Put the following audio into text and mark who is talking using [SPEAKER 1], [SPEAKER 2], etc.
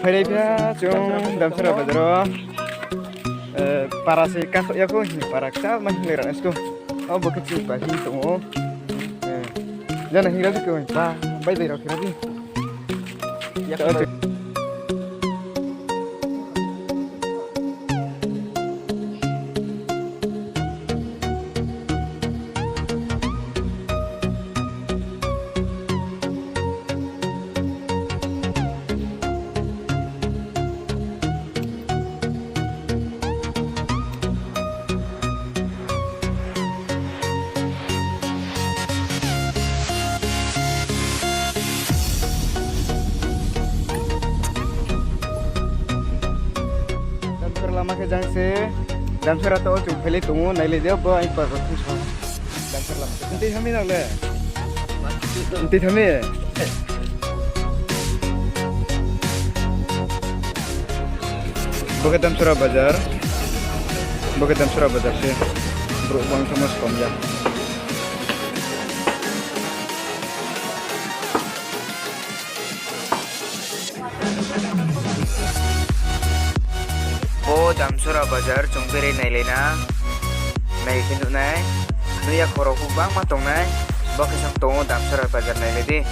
[SPEAKER 1] Fairnya cung damsara badro para si kakak ya ko para kita mah ngiran esko oh bukan sih pasti tunggu jangan ngiran tuh ko pa baik deh kira sih ya lama ke jangse damsar atau tu beli tunggu naik dia apa impor terus damsar lama nanti kami nak le nanti kami bukan damsar bazar sih bro bang sama sekom ya damsara bazar jongpere nailena nai kintu nai nuya khoro ku bang ma tongnai bakisang tongo damsara bazar nailedi